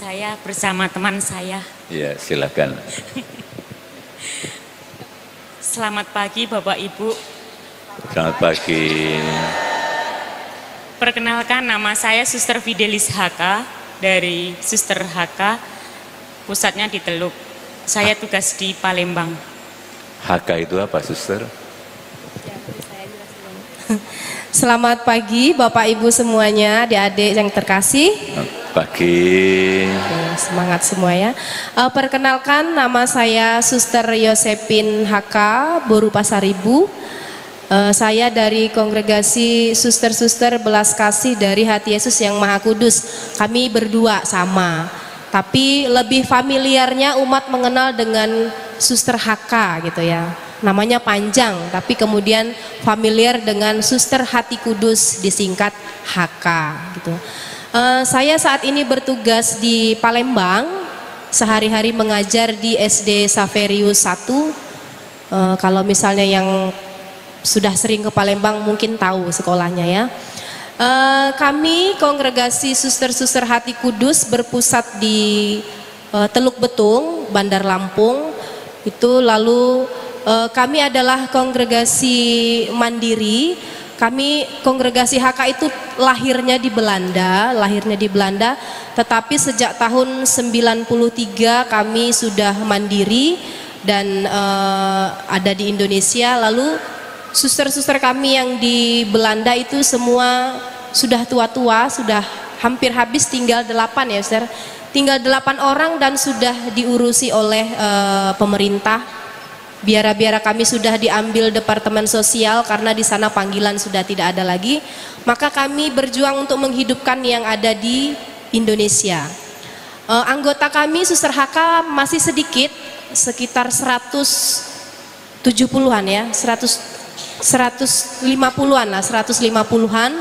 saya bersama teman saya. Ya, silakan. Selamat pagi Bapak Ibu. Selamat pagi. Perkenalkan, nama saya Suster Fidelis HK dari Suster HK, pusatnya di Teluk. Saya tugas di Palembang. HK itu apa, Suster? Selamat pagi Bapak Ibu semuanya, adik-adik yang terkasih. Pagi. Oke, semangat semua ya. Perkenalkan, nama saya Suster Yosepin HK, Boru Pasaribu. Saya dari kongregasi Suster-Suster Belas Kasih dari Hati Yesus yang Maha Kudus. Kami berdua sama, tapi lebih familiarnya umat mengenal dengan Suster HK gitu ya. Namanya panjang, tapi kemudian familiar dengan Suster Hati Kudus, disingkat HK gitu. Saya saat ini bertugas di Palembang, sehari-hari mengajar di SD Saverius 1. Kalau misalnya yang sudah sering ke Palembang mungkin tahu sekolahnya ya. Kami kongregasi Suster-Suster Hati Kudus berpusat di Teluk Betung, Bandar Lampung. Itu lalu kami adalah kongregasi mandiri. Kami kongregasi HK itu lahirnya di Belanda, tetapi sejak tahun 93 kami sudah mandiri dan ada di Indonesia. Lalu suster-suster kami yang di Belanda itu semua sudah tua-tua, sudah hampir habis, tinggal 8 ya, Suster. Tinggal 8 orang dan sudah diurusi oleh pemerintah. Biara-biara kami sudah diambil Departemen Sosial karena di sana panggilan sudah tidak ada lagi. Maka kami berjuang untuk menghidupkan yang ada di Indonesia. Anggota kami Suster HK masih sedikit, sekitar 170-an ya, 150-an lah, 150-an.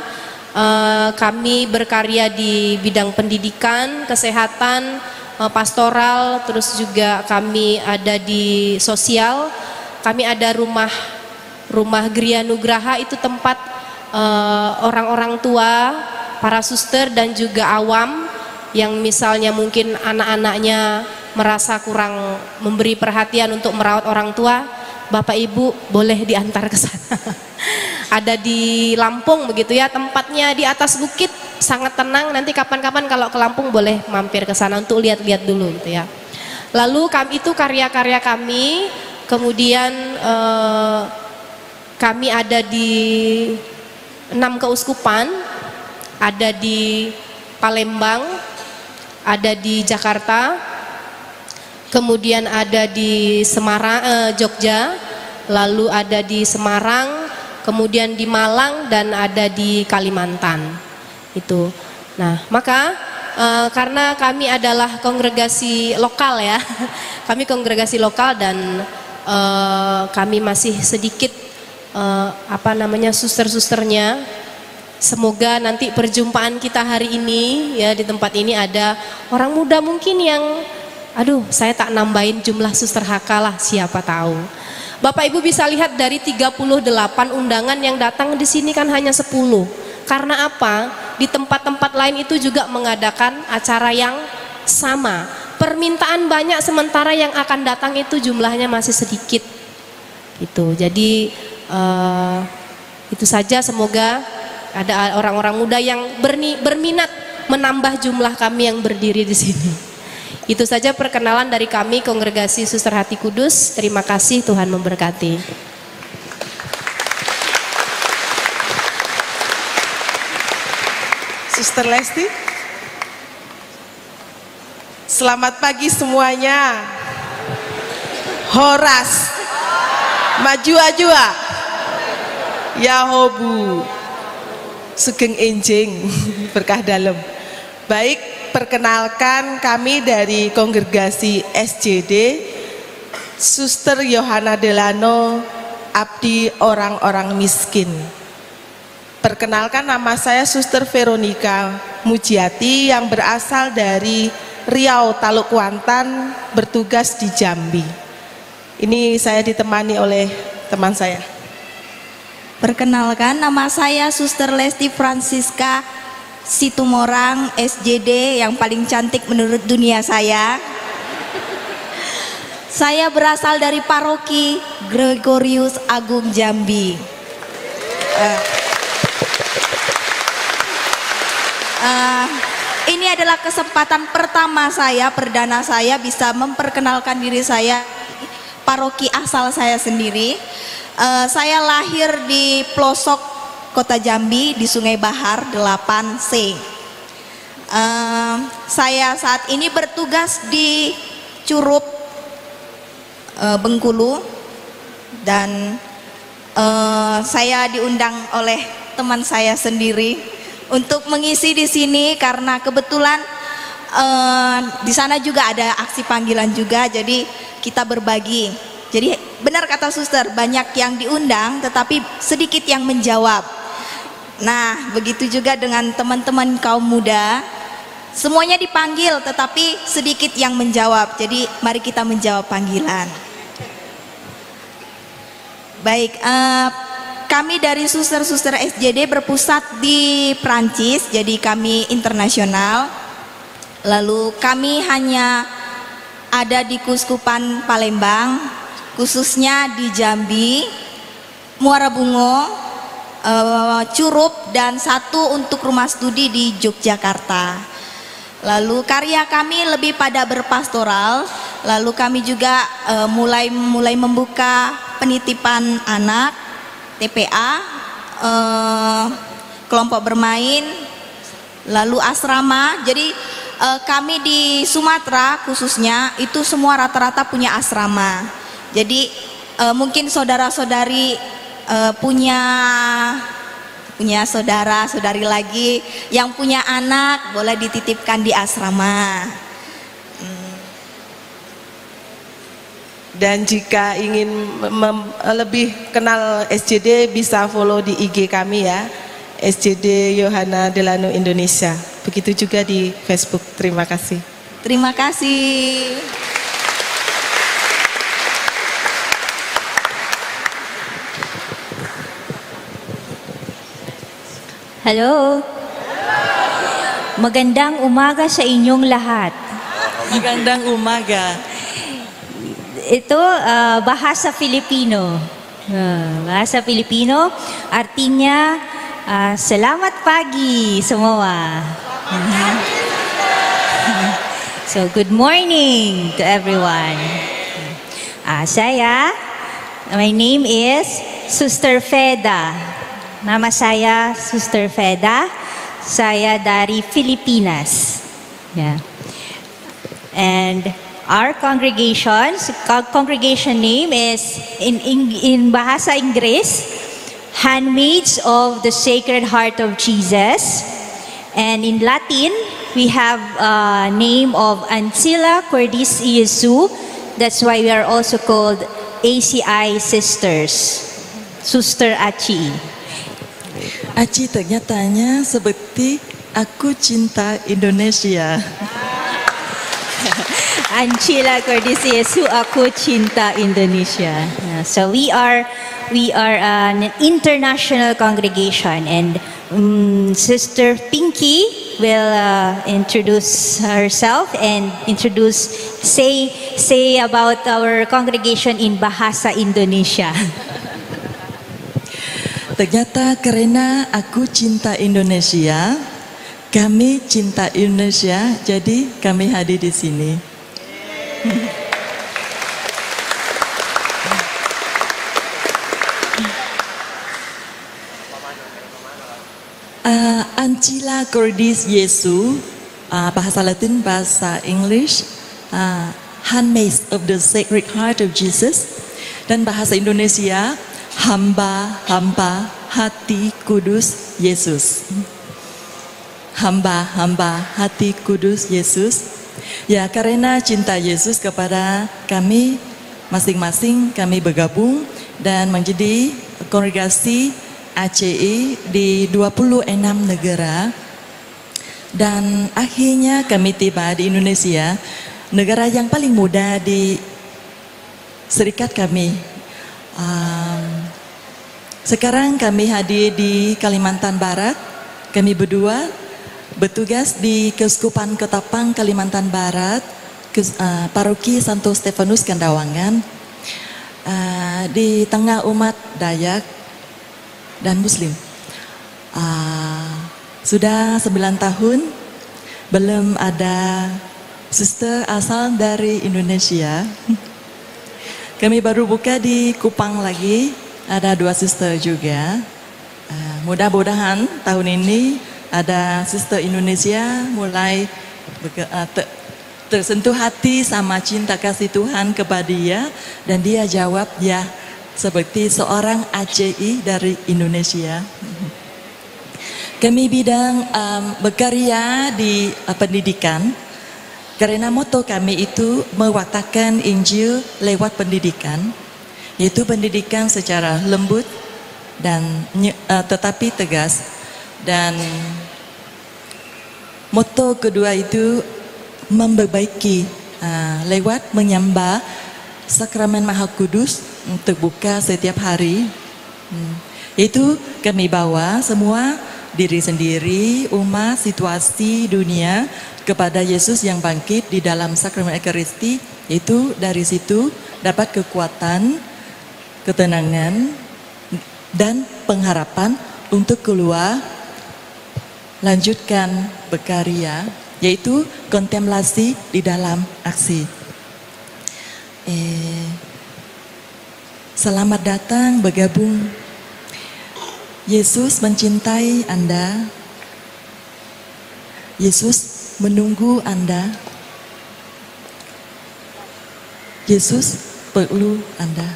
Kami berkarya di bidang pendidikan, kesehatan, pastoral, terus juga kami ada di sosial. Kami ada rumah Gria Nugraha, itu tempat orang-orang tua, para suster dan juga awam yang misalnya mungkin anak-anaknya merasa kurang memberi perhatian untuk merawat orang tua, Bapak Ibu boleh diantar ke sana. Ada di Lampung begitu ya, tempatnya di atas bukit, sangat tenang. Nanti kapan-kapan kalau ke Lampung boleh mampir ke sana untuk lihat-lihat dulu gitu ya. Lalu itu karya-karya kami. Kemudian kami ada di 6 keuskupan, ada di Palembang, ada di Jakarta, kemudian ada di Semarang, Jogja, lalu ada di Semarang, kemudian di Malang, dan ada di Kalimantan. Itu. Nah, maka karena kami adalah kongregasi lokal ya, kami kongregasi lokal dan kami masih sedikit suster-susternya. Semoga nanti perjumpaan kita hari ini ya di tempat ini ada orang muda mungkin yang, aduh saya tak nambahin jumlah Suster HK lah, siapa tahu. Bapak Ibu bisa lihat dari 38 undangan yang datang di sini kan hanya 10. Karena apa? Di tempat-tempat lain itu juga mengadakan acara yang sama. Permintaan banyak sementara yang akan datang itu jumlahnya masih sedikit. Gitu. Jadi itu saja, semoga ada orang-orang muda yang berminat menambah jumlah kami yang berdiri di sini. Itu saja perkenalan dari kami kongregasi Suster Hati Kudus. Terima kasih, Tuhan memberkati. Suster Lesti. Selamat pagi semuanya. Horas. Maju ajua. Yahobu. Sugeng enjing. Berkah dalam. Baik, perkenalkan kami dari kongregasi SJD, Suster Yohana Delano, Abdi Orang-Orang Miskin. Perkenalkan, nama saya Suster Veronica Mujiati yang berasal dari Riau, Taluk Kuantan, bertugas di Jambi. Ini saya ditemani oleh teman saya. Perkenalkan, nama saya Suster Lesti Francisca Situmorang SJD yang paling cantik menurut dunia saya. Saya berasal dari paroki Gregorius Agung Jambi. Ini adalah kesempatan pertama saya, perdana saya bisa memperkenalkan diri saya, paroki asal saya sendiri. Saya lahir di pelosok Kota Jambi di Sungai Bahar 8C. Saya saat ini bertugas di Curup, Bengkulu, dan saya diundang oleh teman saya sendiri untuk mengisi di sini karena kebetulan di sana juga ada aksi panggilan juga, jadi kita berbagi. Jadi benar kata suster, banyak yang diundang tetapi sedikit yang menjawab. Nah, begitu juga dengan teman-teman kaum muda, semuanya dipanggil tetapi sedikit yang menjawab. Jadi mari kita menjawab panggilan. Baik, kami dari suster-suster SJD berpusat di Prancis, jadi kami internasional. Lalu kami hanya ada di Kuskupan Palembang, khususnya di Jambi, Muara Bungo, Curup, dan satu untuk rumah studi di Yogyakarta. Lalu karya kami lebih pada berpastoral. Lalu kami juga mulai membuka penitipan anak, TPA, kelompok bermain, lalu asrama. Jadi kami di Sumatera khususnya itu semua rata-rata punya asrama. Jadi mungkin saudara-saudari punya saudara-saudari lagi yang punya anak boleh dititipkan di asrama. Dan jika ingin lebih kenal SJD bisa follow di IG kami ya, SJD Yohana Delano Indonesia. Begitu juga di Facebook. Terima kasih. Terima kasih. Hello. Magandang umaga sa inyong lahat. Magandang umaga. Ito bahasa Filipino. Bahasa Filipino artinya selamat pagi semua. So good morning to everyone. My name is Sister Feda. Nama saya Sister Feda. Saya dari Filipinas. Yeah. And our congregation name is in bahasa Inggris, Handmaids of the Sacred Heart of Jesus. And in Latin, we have a name of Ancilla Cordis Jesu. That's why we are also called ACI Sisters. Suster Aci. Aci ternyatanya seperti aku cinta Indonesia. Ancilla Cordis Jesu, aku cinta Indonesia. So we are an international congregation, and Sister Pinky will introduce herself and say about our congregation in bahasa Indonesia. Ternyata karena aku cinta Indonesia, kami cinta Indonesia, jadi kami hadir di sini. Ancilla Cordis Jesu, bahasa Latin, bahasa English, Handmaids of the Sacred Heart of Jesus, dan bahasa Indonesia, hamba-hamba hati kudus Yesus. Hamba-hamba hati kudus Yesus. Ya, karena cinta Yesus kepada kami masing-masing, kami bergabung dan menjadi kongregasi ACI di 26 negara. Dan akhirnya kami tiba di Indonesia, negara yang paling muda di serikat kami. Sekarang kami hadir di Kalimantan Barat. Kami berdua bertugas di Keuskupan Ketapang, Kalimantan Barat, Paroki Santo Stefanus Kandawangan, di tengah umat Dayak dan Muslim. Sudah 9 tahun belum ada suster asal dari Indonesia. Kami baru buka di Kupang lagi, ada 2 suster juga. Mudah-mudahan tahun ini ada suster Indonesia mulai tersentuh hati sama cinta kasih Tuhan kepada dia, dan dia jawab ya seperti seorang ACI dari Indonesia. Kami bidang berkarya di pendidikan, karena moto kami itu mewartakan Injil lewat pendidikan, yaitu pendidikan secara lembut dan tetapi tegas. Dan moto kedua itu memperbaiki lewat menyembah sakramen Maha Kudus untuk buka setiap hari. Itu kami bawa semua diri sendiri, umat, situasi dunia kepada Yesus yang bangkit di dalam sakramen Ekaristi. Itu dari situ dapat kekuatan, ketenangan, dan pengharapan untuk keluar lanjutkan berkarya, yaitu kontemplasi di dalam aksi. Selamat datang bergabung. Yesus mencintai Anda. Yesus menunggu Anda. Yesus perlu Anda.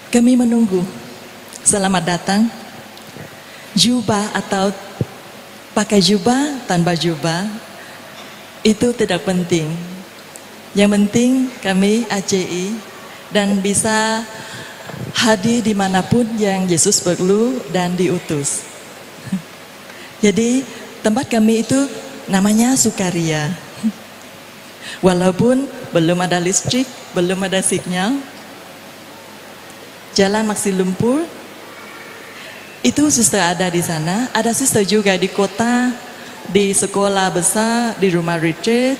Kami menunggu. Selamat datang. Jubah atau pakai jubah, tanpa jubah, itu tidak penting. Yang penting kami ACI dan bisa hadir dimanapun yang Yesus perlu dan diutus. Jadi tempat kami itu namanya Sukaria. Walaupun belum ada listrik, belum ada sinyal, jalan masih lumpur, itu suster ada di sana. Ada suster juga di kota, di sekolah besar, di rumah retreat.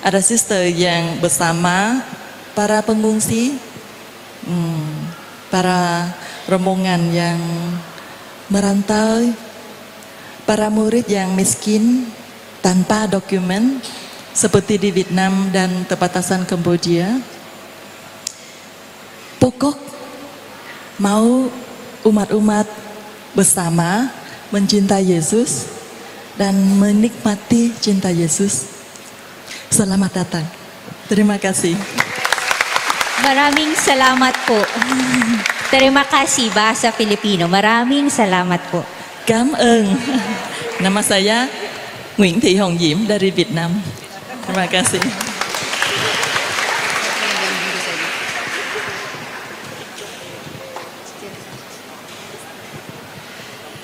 Ada suster yang bersama para pengungsi, para rombongan yang merantau, para murid yang miskin tanpa dokumen seperti di Vietnam dan perbatasan Kamboja. Pokok mau umat-umat bersama mencintai Yesus dan menikmati cinta Yesus. Selamat datang. Terima kasih. Maraming salamat po. Terima kasih bahasa Filipino. Maraming salamat po. Cảm ơn. Nama saya Nguyễn Thị Hồng Diễm dari Vietnam. Terima kasih.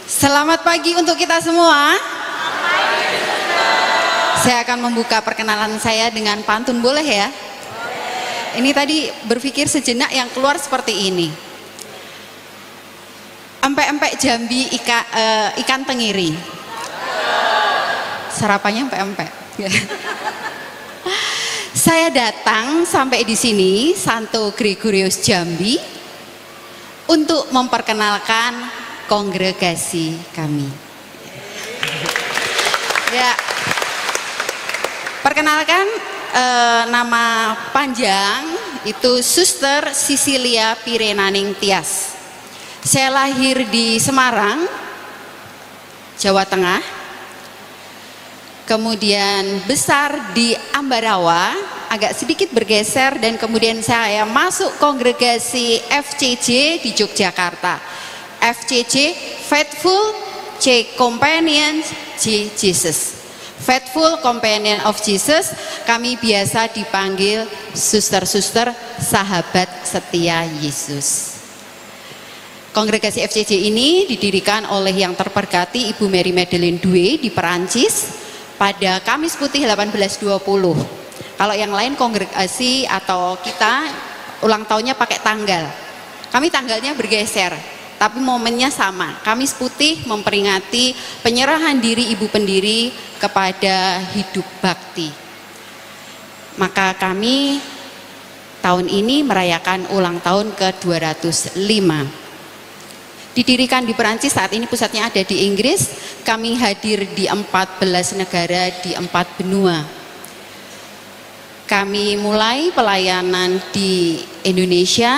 Selamat pagi untuk kita semua. Saya akan membuka perkenalan saya dengan pantun, boleh ya? Ini tadi berpikir sejenak yang keluar seperti ini. Empek-empek Jambi ikan tenggiri. Sarapannya empek-empek. Saya datang sampai di sini Santo Gregorius Jambi untuk memperkenalkan kongregasi kami. Ya, perkenalkan nama panjang itu Suster Sisilia Pirenaning Tias. Saya lahir di Semarang, Jawa Tengah. Kemudian besar di Ambarawa, agak sedikit bergeser dan kemudian saya masuk kongregasi FCJ di Yogyakarta. FCJ, Faithful C Companion J Jesus. Faithful Companion of Jesus, kami biasa dipanggil suster-suster sahabat setia Yesus. Kongregasi FCJ ini didirikan oleh yang terperkati Ibu Mary Madeleine Douay di Perancis pada Kamis Putih 1820. Kalau yang lain kongregasi atau kita ulang tahunnya pakai tanggal. Kami tanggalnya bergeser. tapi momennya sama. Kamis Putih memperingati penyerahan diri ibu pendiri kepada hidup bakti. Maka kami tahun ini merayakan ulang tahun ke-205. Didirikan di Perancis, saat ini pusatnya ada di Inggris. Kami hadir di 14 negara di 4 benua. Kami mulai pelayanan di Indonesia,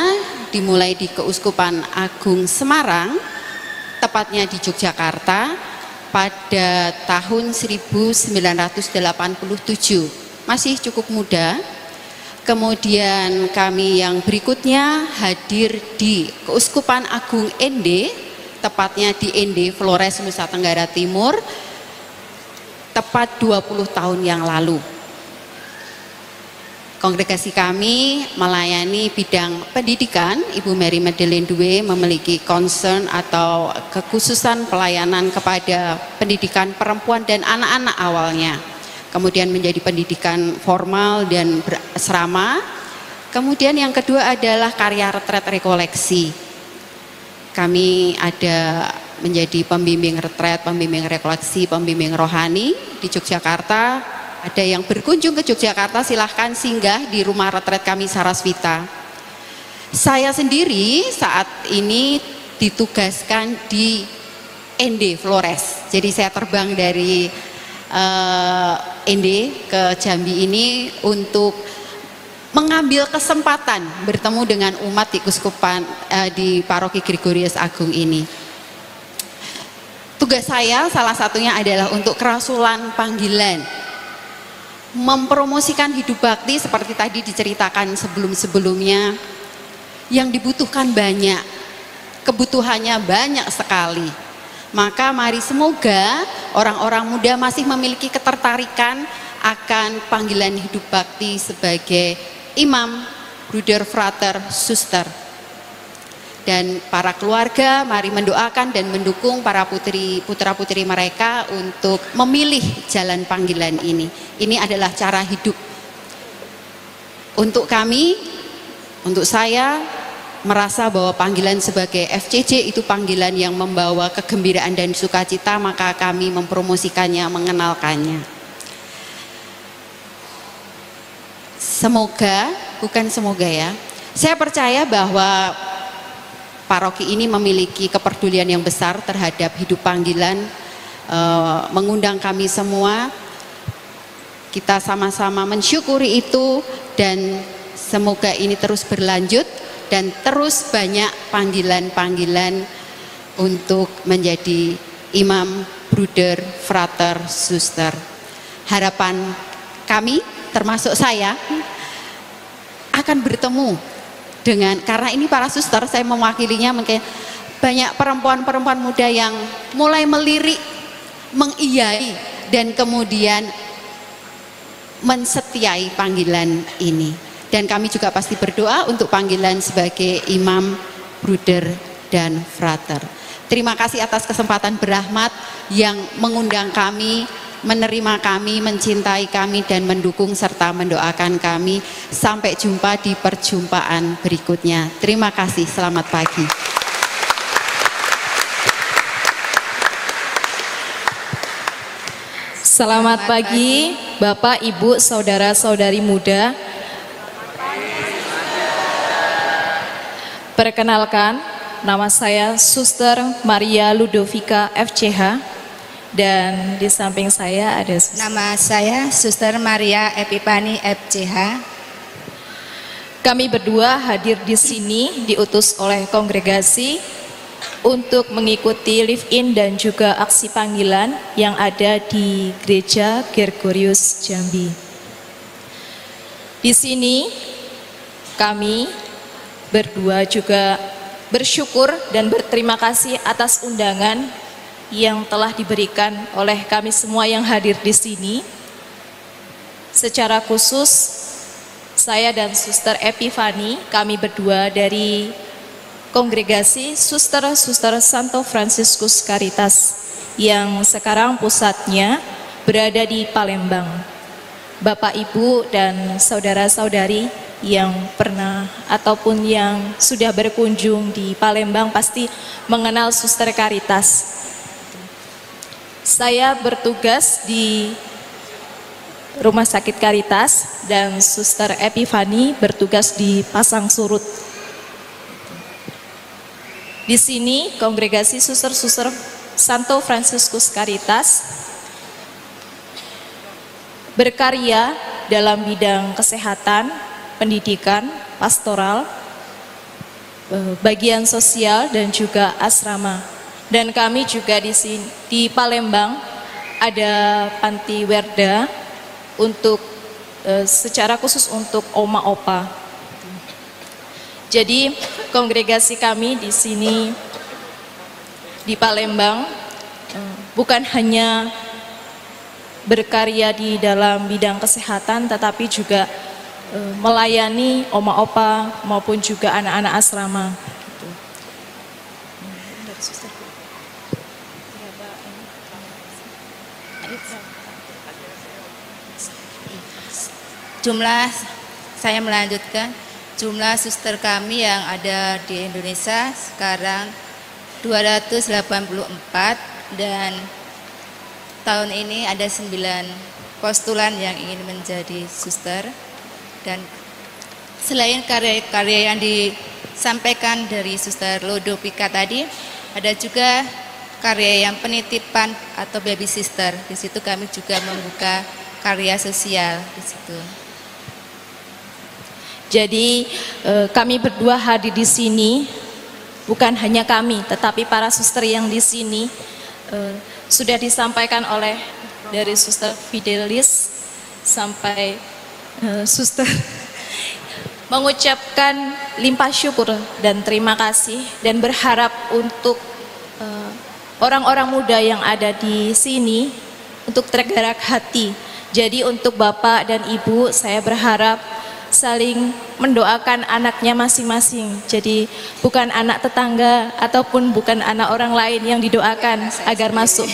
dimulai di Keuskupan Agung Semarang, tepatnya di Yogyakarta pada tahun 1987. Masih cukup muda. Kemudian kami yang berikutnya hadir di Keuskupan Agung Ende, tepatnya di Ende, Flores, Nusa Tenggara Timur, tepat 20 tahun yang lalu. Kongregasi kami melayani bidang pendidikan. Ibu Mary Madeleine Due memiliki concern atau kekhususan pelayanan kepada pendidikan perempuan dan anak-anak awalnya. Kemudian menjadi pendidikan formal dan berasrama. Kemudian yang kedua adalah karya retret rekoleksi. Kami ada menjadi pembimbing retret, pembimbing rekoleksi, pembimbing rohani di Yogyakarta. Ada yang berkunjung ke Yogyakarta, silahkan singgah di rumah retret kami Sarasvita. Saya sendiri saat ini ditugaskan di Ende, Flores. Jadi saya terbang dari Ende ke Jambi ini untuk mengambil kesempatan bertemu dengan umat di Keuskupan di Paroki Gregorius Agung ini. Tugas saya salah satunya adalah untuk kerasulan panggilan, mempromosikan hidup bakti seperti tadi diceritakan sebelum-sebelumnya. Yang dibutuhkan banyak, kebutuhannya banyak sekali. Maka mari semoga orang-orang muda masih memiliki ketertarikan akan panggilan hidup bakti sebagai imam, bruder, frater, suster. Dan para keluarga mari mendoakan dan mendukung para putra-putri mereka untuk memilih jalan panggilan ini. Ini adalah cara hidup. Untuk kami, untuk saya, merasa bahwa panggilan sebagai FCJ itu panggilan yang membawa kegembiraan dan sukacita, maka kami mempromosikannya, mengenalkannya. Semoga, bukan semoga ya, saya percaya bahwa paroki ini memiliki kepedulian yang besar terhadap hidup panggilan, mengundang kami semua, kita sama-sama mensyukuri itu, dan semoga ini terus berlanjut dan terus banyak panggilan-panggilan untuk menjadi imam, bruder, frater, suster. Harapan kami, termasuk saya, akan bertemu dengan, karena ini para suster, saya mewakilinya, mungkin banyak perempuan-perempuan muda yang mulai melirik, mengiyai, dan kemudian mensetiai panggilan ini. Dan kami juga pasti berdoa untuk panggilan sebagai imam, bruder, dan frater. Terima kasih atas kesempatan berahmat yang mengundang kami, menerima kami, mencintai kami, dan mendukung serta mendoakan kami. Sampai jumpa di perjumpaan berikutnya. Terima kasih, selamat pagi. Selamat pagi, Bapak, Ibu, saudara-saudari muda. Perkenalkan, nama saya Suster Maria Ludovika FCH, dan di samping saya ada nama saya Suster Maria Epipani FCH. Kami berdua hadir di sini diutus oleh kongregasi untuk mengikuti live-in dan juga aksi panggilan yang ada di Gereja Gregorius Jambi. Di sini kami berdua juga bersyukur dan berterima kasih atas undangan yang telah diberikan oleh kami semua yang hadir di sini. Secara khusus, saya dan Suster Epifani, kami berdua dari kongregasi Suster-Suster Santo Fransiskus Caritas yang sekarang pusatnya berada di Palembang. Bapak, Ibu, dan saudara-saudari, yang pernah ataupun yang sudah berkunjung di Palembang pasti mengenal Suster Caritas. Saya bertugas di Rumah Sakit Caritas dan Suster Epifani bertugas di Pasang Surut. Di sini kongregasi suster-suster Santo Fransiskus Caritas berkarya dalam bidang kesehatan, pendidikan, pastoral, bagian sosial dan juga asrama. Dan kami juga di sini di Palembang ada panti werda untuk secara khusus untuk oma opa. Jadi kongregasi kami di sini di Palembang bukan hanya berkarya di dalam bidang kesehatan tetapi juga melayani oma opa maupun juga anak-anak asrama. Jumlah, saya melanjutkan, jumlah suster kami yang ada di Indonesia sekarang 284 dan tahun ini ada 9 postulan yang ingin menjadi suster. Dan selain karya-karya yang disampaikan dari Suster Lodopika tadi, ada juga karya yang penitipan atau baby sister. Di situ kami juga membuka karya sosial di situ. Jadi kami berdua hadir di sini, bukan hanya kami, tetapi para suster yang di sini sudah disampaikan oleh dari Suster Fidelis sampai suster mengucapkan limpah syukur dan terima kasih dan berharap untuk orang-orang muda yang ada di sini untuk tergerak hati. Jadi untuk Bapak dan Ibu saya berharap saling mendoakan anaknya masing-masing. Jadi bukan anak tetangga ataupun bukan anak orang lain yang didoakan agar masuk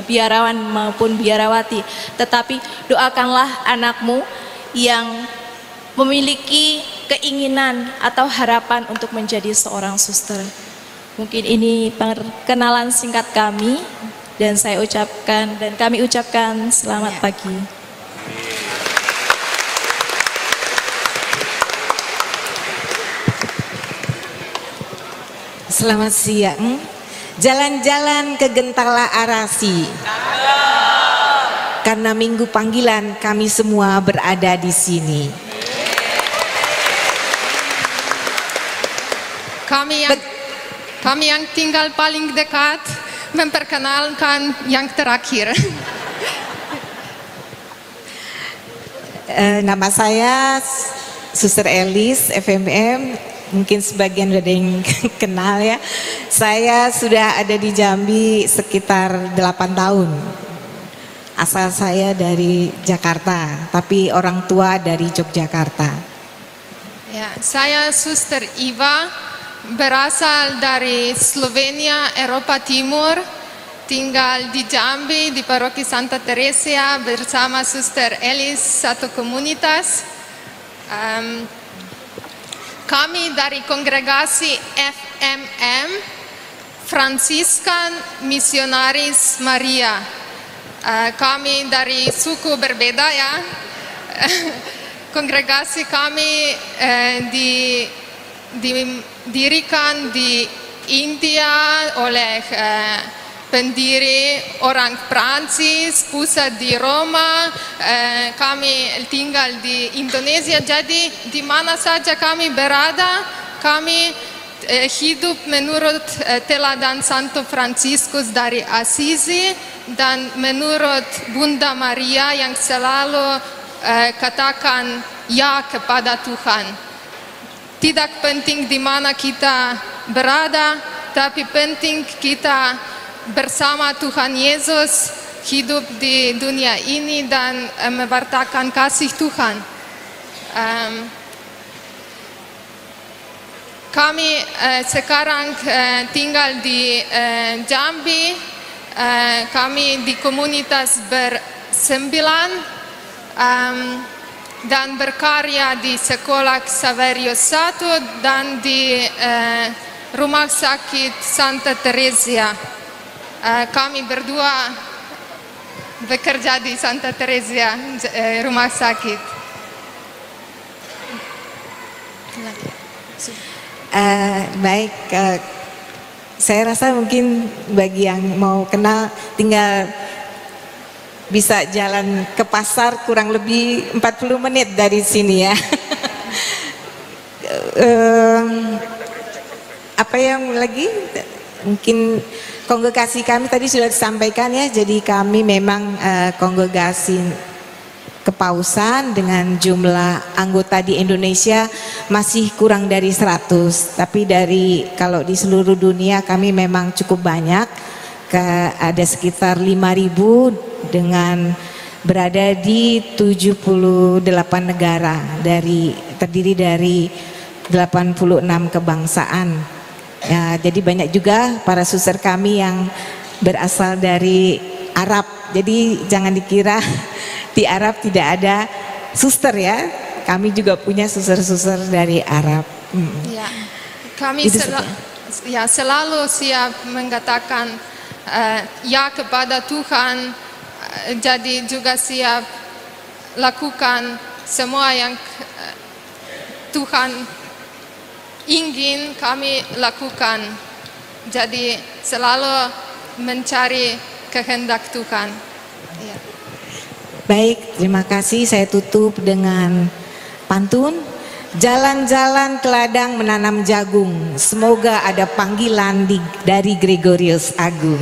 biarawan maupun biarawati, tetapi doakanlah anakmu yang memiliki keinginan atau harapan untuk menjadi seorang suster. Mungkin ini perkenalan singkat kami dan saya ucapkan dan kami ucapkan selamat pagi. Selamat siang. Jalan-jalan ke Gentala Arasi. Karena minggu panggilan kami semua berada di sini. Kami yang tinggal paling dekat memperkenalkan yang terakhir. Nama saya Suster Elis, FMM. Mungkin sebagian ada yang kenal ya. Saya sudah ada di Jambi sekitar 8 tahun. Asal saya dari Jakarta, tapi orang tua dari Yogyakarta. Ya, saya Suster Iva, berasal dari Slovenia, Eropa Timur, tinggal di Jambi, di Paroki Santa Teresia bersama Suster Elis, satu komunitas. Kami dari kongregasi FMM, Franciscan Missionaris Maria. Kami dari suku berbeda ya. Kongregasi kami didirikan di India oleh pendiri orang Prancis, pusat di Roma. Kami tinggal di Indonesia, jadi di mana saja kami berada, kami hidup menurut teladan Santo Fransiskus dari Assisi dan menurut Bunda Maria yang selalu katakan ya kepada Tuhan. Tidak penting di mana kita berada, tapi penting kita bersama Tuhan Yesus hidup di dunia ini dan mewartakan kasih Tuhan. Kami sekarang tinggal di Jambi. Kami di komunitas bersembilan. dan berkarya di Sekolah Saverio I dan di Rumah Sakit Santa Teresa. Kami berdua bekerja di Santa Teresa Rumah Sakit. Baik, saya rasa mungkin bagi yang mau kenal tinggal bisa jalan ke pasar kurang lebih 40 menit dari sini ya. Apa yang lagi? Mungkin kongregasi kami tadi sudah disampaikan ya, jadi kami memang kongregasi kepausan dengan jumlah anggota di Indonesia masih kurang dari 100, tapi kalau di seluruh dunia kami memang cukup banyak, ada sekitar 5.000 dengan berada di 78 negara, terdiri dari 86 kebangsaan. Ya, jadi banyak juga para suster kami yang berasal dari Arab, jadi jangan dikira di Arab tidak ada suster ya, kami juga punya suster-suster dari Arab. Ya, kami selalu siap mengatakan ya kepada Tuhan, jadi juga siap lakukan semua yang Tuhan ingin kami lakukan, jadi selalu mencari kehendak Tuhan. Ya. Baik, terima kasih. Saya tutup dengan pantun. Jalan-jalan ke ladang menanam jagung, semoga ada panggilan dari Gregorius Agung.